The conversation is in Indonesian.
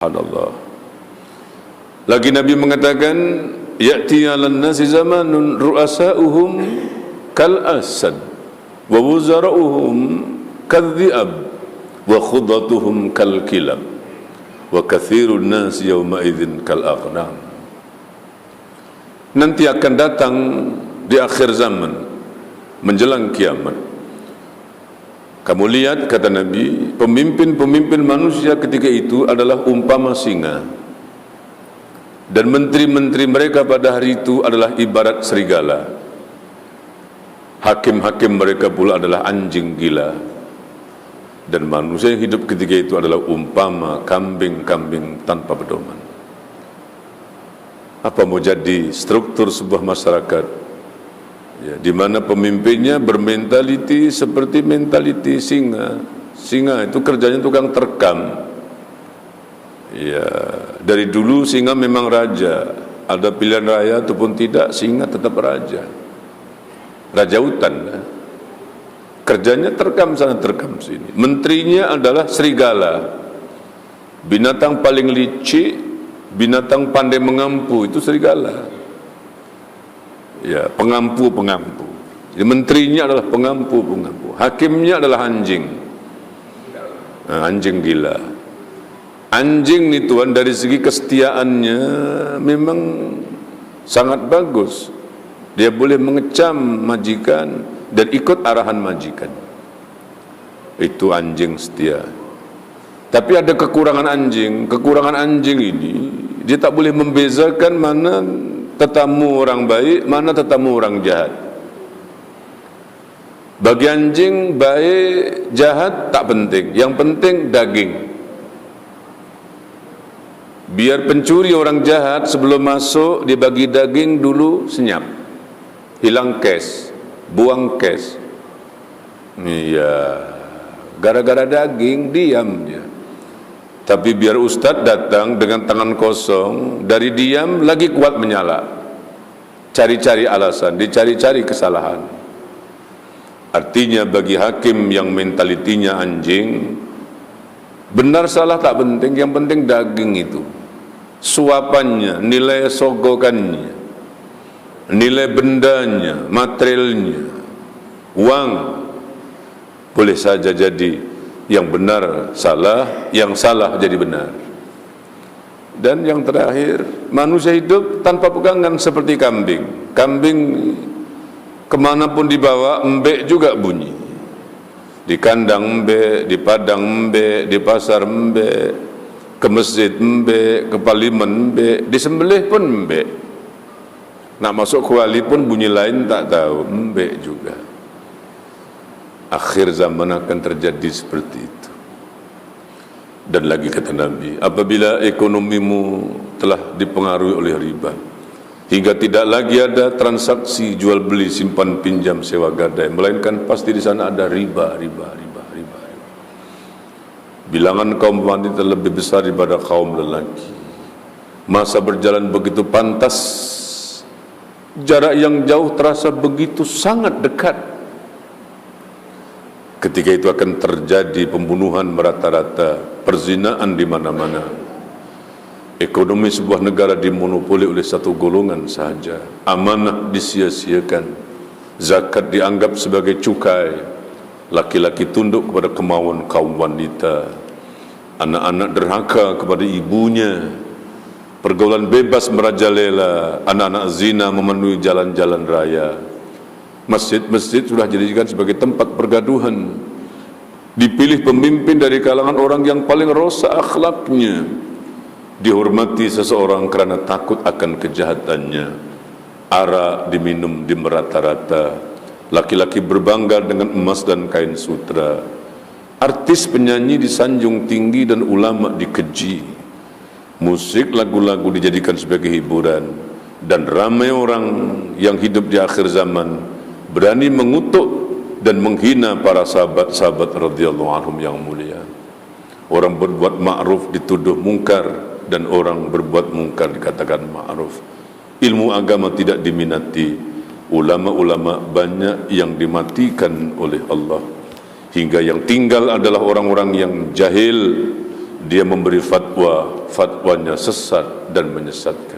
Subhanallah. Lagi Nabi mengatakan, ya'ti 'alan nasi zamanun ru'asa'uhum kal asad wa wuzara'uhum kadh-dhi'ab wa khudatuhum kal kilab wa kathirun nas yawma idzin kal aghnam. Nanti akan datang di akhir zaman menjelang kiamat, kamu lihat, kata Nabi, pemimpin-pemimpin manusia ketika itu adalah umpama singa, dan menteri-menteri mereka pada hari itu adalah ibarat serigala. Hakim-hakim mereka pula adalah anjing gila, dan manusia yang hidup ketika itu adalah umpama kambing-kambing tanpa pedoman. Apa mau jadi struktur sebuah masyarakat ya, di mana pemimpinnya bermentaliti seperti mentaliti singa. Singa itu kerjanya tukang terkam. Ya, dari dulu singa memang raja. Ada pilihan raya ataupun tidak, singa tetap raja. Raja hutan. Kerjanya terkam sana, terkam sini. Menterinya adalah serigala. Binatang paling licik, binatang pandai mengampu itu serigala. Ya, pengampu-pengampu. Jadi menterinya adalah pengampu-pengampu. Hakimnya adalah anjing. Nah, anjing gila. Anjing nih Tuhan, dari segi kesetiaannya memang sangat bagus. Dia boleh mengecam majikan dan ikut arahan majikan. Itu anjing setia. Tapi ada kekurangan anjing. Kekurangan anjing ini, dia tak boleh membezakan mana tetamu orang baik, mana tetamu orang jahat. Bagi anjing, baik, jahat tak penting. Yang penting daging. Biar pencuri orang jahat sebelum masuk, dia bagi daging dulu, senyap. Hilang cash, buang cash. Iya, gara-gara daging, diam dia. Tapi biar ustaz datang dengan tangan kosong, dari diam lagi kuat menyala. Cari-cari alasan, dicari-cari kesalahan. Artinya bagi hakim yang mentalitinya anjing, benar salah tak penting, yang penting daging itu. Suapannya, nilai sogokannya, nilai bendanya, materialnya, uang, boleh saja jadi yang benar salah, yang salah jadi benar. Dan yang terakhir, manusia hidup tanpa pegangan seperti kambing. Kambing kemanapun dibawa, embek juga bunyi. Di kandang embek, di padang embek, di pasar embek, ke masjid embek, ke parlimen embek, disembelih pun embek. Nak masuk kuali pun bunyi lain tak tahu, embek juga. Akhir zaman akan terjadi seperti itu. Dan lagi kata Nabi, apabila ekonomimu telah dipengaruhi oleh riba, hingga tidak lagi ada transaksi jual beli, simpan pinjam, sewa gadai, melainkan pasti di sana ada riba. Bilangan kaum wanita lebih besar daripada kaum lelaki. Masa berjalan begitu pantas, jarak yang jauh terasa begitu sangat dekat. Ketika itu akan terjadi pembunuhan merata-rata, perzinaan di mana-mana. Ekonomi sebuah negara dimonopoli oleh satu golongan sahaja. Amanah disia-siakan. Zakat dianggap sebagai cukai. Laki-laki tunduk kepada kemauan kaum wanita. Anak-anak derhaka kepada ibunya. Pergaulan bebas merajalela. Anak-anak zina memenuhi jalan-jalan raya. Masjid-masjid sudah dijadikan sebagai tempat pergaduhan. Dipilih pemimpin dari kalangan orang yang paling rosak akhlaknya. Dihormati seseorang karena takut akan kejahatannya. Arak diminum di merata-rata. Laki-laki berbangga dengan emas dan kain sutra. Artis penyanyi disanjung tinggi dan ulama dikeji. Musik, lagu-lagu dijadikan sebagai hiburan. Dan ramai orang yang hidup di akhir zaman berani mengutuk dan menghina para sahabat-sahabat radhiyallahu anhum yang mulia. Orang berbuat ma'ruf dituduh mungkar, dan orang berbuat mungkar dikatakan ma'ruf. Ilmu agama tidak diminati. Ulama-ulama banyak yang dimatikan oleh Allah. Hingga yang tinggal adalah orang-orang yang jahil dia memberi fatwa, fatwanya sesat dan menyesatkan.